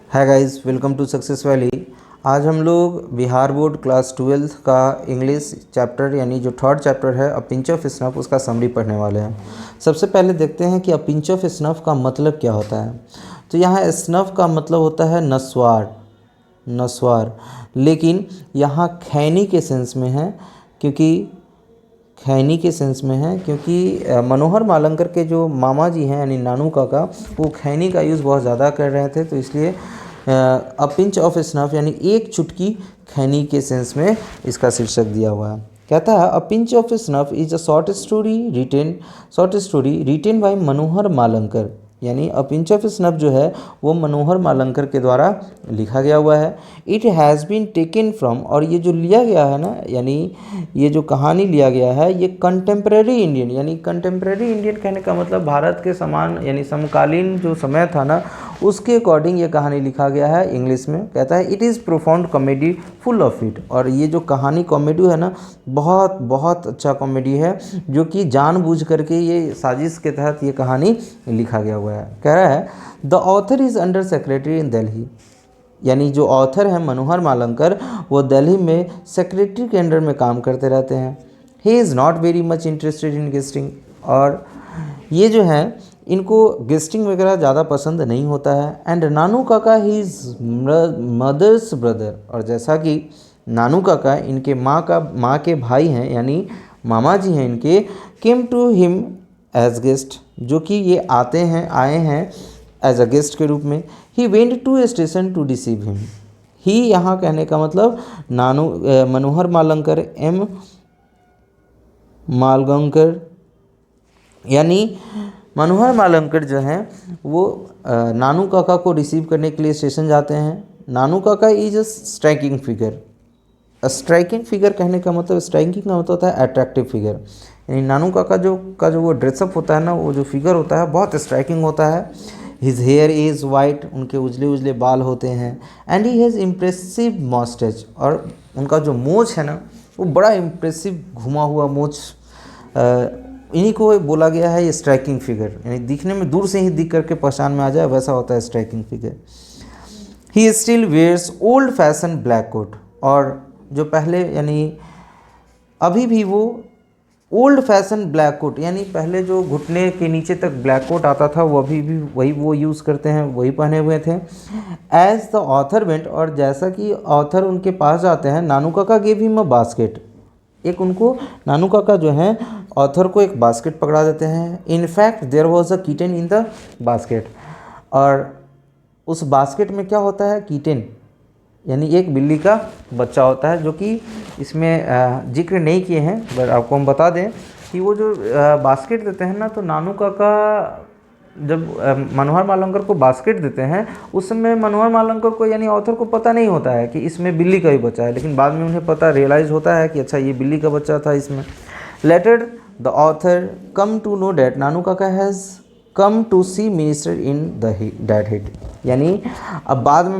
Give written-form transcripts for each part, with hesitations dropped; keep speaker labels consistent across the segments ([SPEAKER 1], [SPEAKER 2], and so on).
[SPEAKER 1] Hi guys, welcome to success valley. आज हम लोग बिहार बोर्ड क्लास 12 का इंग्लिश चैप्टर यानी जो थर्ड चैप्टर है अ पिंच ऑफ स्नफ उसका समरी पढ़ने वाले हैं। सबसे पहले देखते हैं कि अ पिंच ऑफ स्नफ का मतलब क्या होता है। तो यहाँ स्नफ का मतलब होता है नस्वार, लेकिन यहाँ खैनी के सेंस में है क्योंकि मनोहर मालंकर के जो मामा जी हैं यानी नानू काका, वो खैनी का यूज़ बहुत ज़्यादा कर रहे थे, तो इसलिए अ पिंच ऑफ स्नफ यानी एक चुटकी खैनी के सेंस में इसका शीर्षक दिया हुआ है। कहता है a pinch of snuff is a short story written by Manohar Malankar, यानी अ पिंच ऑफ स्नफ जो है वो मनोहर मालंकर के द्वारा लिखा गया हुआ है। It has been taken from, और ये जो लिया गया है ना, यानी ये जो कहानी लिया गया है ये कंटेम्प्रेरी इंडियन, यानी कंटेम्प्रेरी इंडियन कहने का मतलब भारत के समान यानी समकालीन जो समय था ना उसके अकॉर्डिंग ये कहानी लिखा गया है इंग्लिश में। कहता है it is profound comedy full of it, और ये जो कहानी कॉमेडी है ना बहुत बहुत अच्छा कॉमेडी है, जो कि जानबूझ करके ये साजिश के तहत ये कहानी लिखा गया हुआ है। कह रहा है the author is under secretary इन दिल्ली, यानी जो ऑथर है मनोहर मालंकर वो दिल्ली में सेक्रेटरी के अंडर में काम करते रहते हैं। He is not very much interested in guesting, और ये जो है इनको गेस्टिंग वगैरह ज़्यादा पसंद नहीं होता है। एंड नानू काका ही इज़ मदर्स ब्रदर, और जैसा कि नानू काका इनके माँ के भाई हैं यानी मामा जी हैं इनके, came to him as guest, जो कि ये आए हैं एज अ गेस्ट के रूप में। He went to a station to receive him. ही यहाँ कहने का मतलब मनोहर मालंकर मालगंकर, यानी मनोहर मालंकर जो हैं वो नानू काका को रिसीव करने के लिए स्टेशन जाते हैं। नानू काका is a striking figure. Striking figure कहने का मतलब, स्ट्राइकिंग का मतलब होता है अट्रैक्टिव फिगर, यानी नानू काका जो वो ड्रेसअप होता है ना, वो जो फिगर होता है बहुत स्ट्राइकिंग होता है। हिज हेयर इज़ वाइट, उनके उजले उजले बाल होते हैं। एंड ही हैज़ इम्प्रेसिव मॉस्टेच, और उनका जो मोछ है ना वो बड़ा इम्प्रेसिव घुमा हुआ मोछ, इन्हीं को बोला गया है ये स्ट्राइकिंग फिगर, यानी दिखने में दूर से ही दिख करके पहचान में आ जाए वैसा होता है striking figure. He still wears old fashion black coat, और जो पहले यानी अभी भी वो ओल्ड फैशन ब्लैक कोट, यानी पहले जो घुटने के नीचे तक ब्लैक कोट आता था वो अभी भी वही वो यूज़ करते हैं, वही पहने हुए थे। एज द ऑथर वेंट, और जैसा कि ऑथर उनके पास जाते हैं, नानू काका गेव हिम अ बास्केट, एक उनको नानू काका जो हैं ऑथर को एक बास्केट पकड़ा देते हैं। In fact there was a kitten in the basket, और उस बास्केट में क्या होता है, कीटन यानी एक बिल्ली का बच्चा होता है, जो कि इसमें जिक्र नहीं किए हैं, बट आपको हम बता दें कि वो जो बास्केट देते हैं ना, तो नानू काका जब मनोहर मालंकर को बास्केट देते हैं उस समय मनोहर मालंकर को यानी ऑथर को पता नहीं होता है कि इसमें बिल्ली का ही बच्चा है, लेकिन बाद में उन्हें पता रियलाइज़ होता है कि अच्छा ये बिल्ली का बच्चा था इसमें। Later the author come to know that Nanu Kaka has come to see minister in the that hit, यानी अब बाद में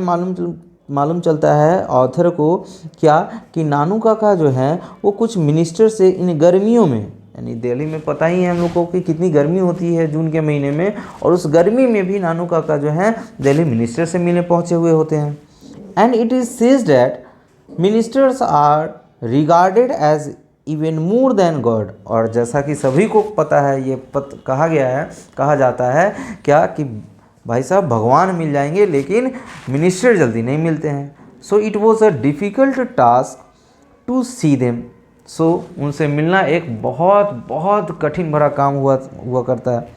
[SPEAKER 1] मालूम चलता है ऑथर को क्या कि नानू काका जो हैं वो कुछ मिनिस्टर से इन गर्मियों में, यानी दिल्ली में पता ही है हम लोग को कि कितनी गर्मी होती है जून के महीने में, और उस गर्मी में भी नानू काका जो हैं दिल्ली मिनिस्टर से मिलने पहुंचे हुए होते हैं। And it is says that ministers are regarded as even more than god, और जैसा कि सभी को पता है ये कहा जाता है क्या कि भाई साहब भगवान मिल जाएंगे लेकिन मिनिस्टर जल्दी नहीं मिलते हैं। So it was a difficult task to see them, so उनसे मिलना एक बहुत बहुत कठिन भरा काम हुआ करता है।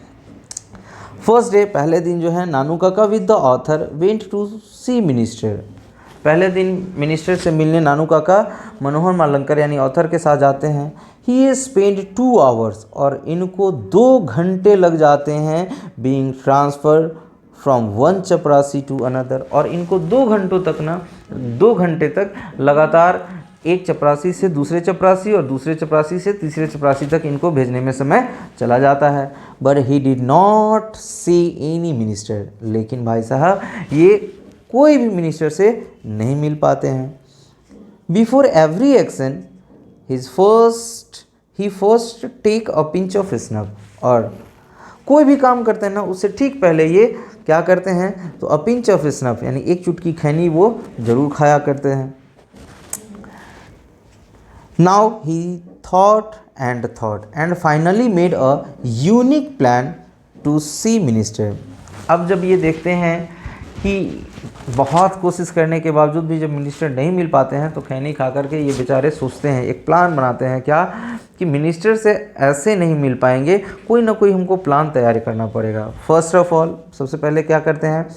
[SPEAKER 1] फर्स्ट डे, पहले दिन जो है Nanu Kaka with the author went to see minister, पहले दिन मिनिस्टर से मिलने नानू काका मनोहर मालंकर यानी ऑथर के साथ जाते हैं। ही स्पेंड 2 आवर्स, और इनको 2 घंटे लग जाते हैं बीइंग ट्रांसफर फ्रॉम वन चपरासी टू अनदर, और इनको 2 घंटे तक लगातार एक चपरासी से दूसरे चपरासी और दूसरे चपरासी से तीसरे चपरासी तक इनको भेजने में समय चला जाता है। But he did not see any minister, लेकिन भाई साहब ये कोई भी मिनिस्टर से नहीं मिल पाते हैं। Before every action he first take a pinch of snuff, और कोई भी काम करते हैं ना उससे ठीक पहले ये क्या करते हैं, तो अ पिंच ऑफ स्नफ यानी एक चुटकी खैनी वो जरूर खाया करते हैं। Now he thought and finally made a unique plan to see minister. अब जब ये देखते हैं कि बहुत कोशिश करने के बावजूद भी जब मिनिस्टर नहीं मिल पाते हैं, तो खैनी खा करके ये बेचारे सोचते हैं, एक प्लान बनाते हैं क्या, कि मिनिस्टर से ऐसे नहीं मिल पाएंगे, कोई ना कोई हमको प्लान तैयार करना पड़ेगा। फर्स्ट ऑफ ऑल सबसे पहले क्या करते हैं,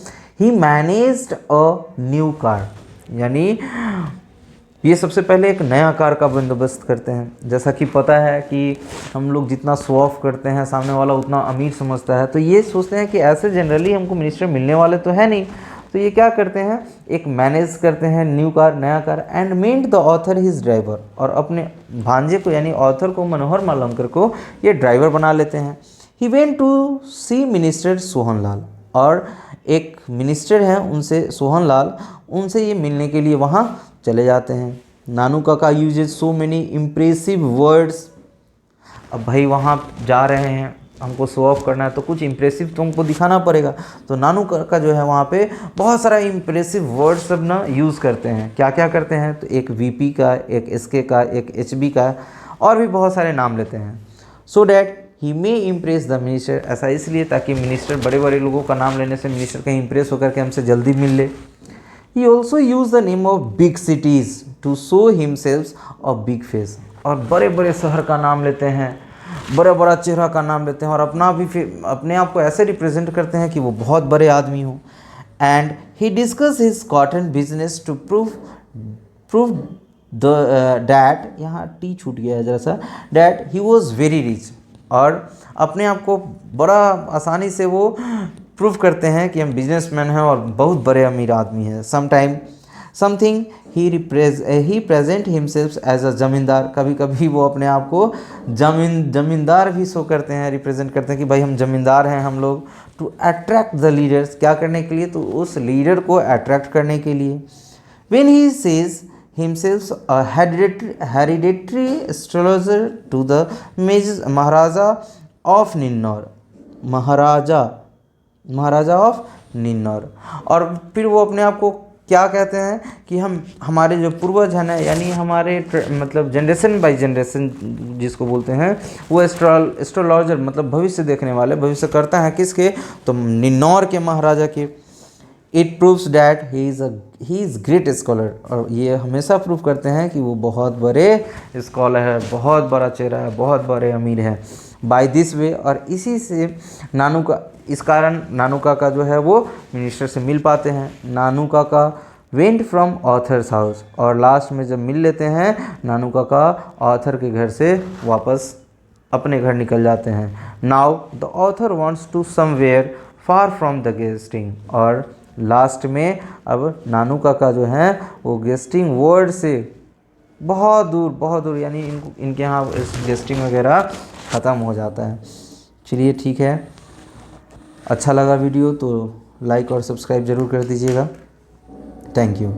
[SPEAKER 1] ही मैनेज्ड अ न्यू कार, यानी ये सबसे पहले एक नया कार का बंदोबस्त करते हैं। जैसा कि पता है कि हम लोग जितना शो ऑफ करते हैं सामने वाला उतना अमीर समझता है, तो ये सोचते हैं कि ऐसे जनरली हमको मिनिस्टर मिलने वाले तो है नहीं, तो ये क्या करते हैं, एक मैनेज करते हैं न्यू कार, नया car, and made the author his driver, और अपने भांजे को यानी ऑथर को, मनोहर मालंकर को ये ड्राइवर बना लेते हैं। He went to see minister Sohanlal, और एक मिनिस्टर हैं उनसे सोहनलाल, उनसे ये मिलने के लिए वहाँ चले जाते हैं। Nanu Kaka uses so many impressive words. अब भाई वहाँ जा रहे हैं, हमको शो ऑफ करना है, तो कुछ इम्प्रेसिव तो हमको दिखाना पड़ेगा, तो नानू काका जो है वहाँ पे बहुत सारा इम्प्रेसिव वर्ड्स सब ना यूज़ करते हैं। क्या क्या करते हैं, तो एक वीपी का, एक एसके का, एक एचबी का, और भी बहुत सारे नाम लेते हैं। So that he may impress the minister, ऐसा इसलिए ताकि मिनिस्टर, बड़े बड़े लोगों का नाम लेने से मिनिस्टर कहीं इम्प्रेस होकर के हमसे जल्दी मिल ले। He also used the name of big cities to show himself a big face, और बड़े बड़े शहर का नाम लेते हैं, बड़ा बड़ा चेहरा का नाम लेते हैं, और अपने आप को ऐसे रिप्रेजेंट करते हैं कि वो बहुत बड़े आदमी हो। And he discuss his cotton business to prove the that, यहाँ टी छूट गया है जरा सा, that he was very rich, और अपने आप को बड़ा आसानी से वो प्रूव करते हैं कि हम बिजनेसमैन हैं और बहुत बड़े अमीर आदमी हैं। Something he present himself as a zamindar, कभी कभी वो अपने आप को जमींदार भी शो करते हैं, रिप्रेजेंट करते हैं कि भाई हम जमींदार हैं हम लोग। टू अट्रैक्ट द लीडर्स, क्या करने के लिए, तो उस लीडर को अट्रैक्ट करने के लिए। When he says himself a hereditary astrologer to the Maharaja of Ninnaur, Maharaja of Ninnaur, और फिर वो अपने आप को क्या कहते हैं कि हमारे जो पूर्वज हैं ना, यानी हमारे मतलब जनरेशन बाय जनरेशन जिसको बोलते हैं, वो एस्ट्रोलॉजर मतलब भविष्य देखने वाले, भविष्य करता है किसके, तो निन्नौर के महाराजा के। It proves that he is great scholar, और ये हमेशा प्रूव करते हैं कि वो बहुत बड़े स्कॉलर है, बहुत बड़ा चेहरा है, बहुत बड़े अमीर हैं। बाय दिस वे, और इसी से इस कारण नानू काका जो है वो मिनिस्टर से मिल पाते हैं। नानू काका वेंट फ्रॉम ऑथर्स हाउस, और लास्ट में जब मिल लेते हैं नानू काका ऑथर के घर से वापस अपने घर निकल जाते हैं। Now the author wants to somewhere far from the guesting, और लास्ट में अब नानू काका जो हैं वो गेस्टिंग वर्ड से बहुत दूर, यानी इनके यहाँ गेस्टिंग वगैरह ख़त्म हो जाता है। चलिए ठीक है, अच्छा लगा वीडियो तो लाइक और सब्सक्राइब ज़रूर कर दीजिएगा। Thank you.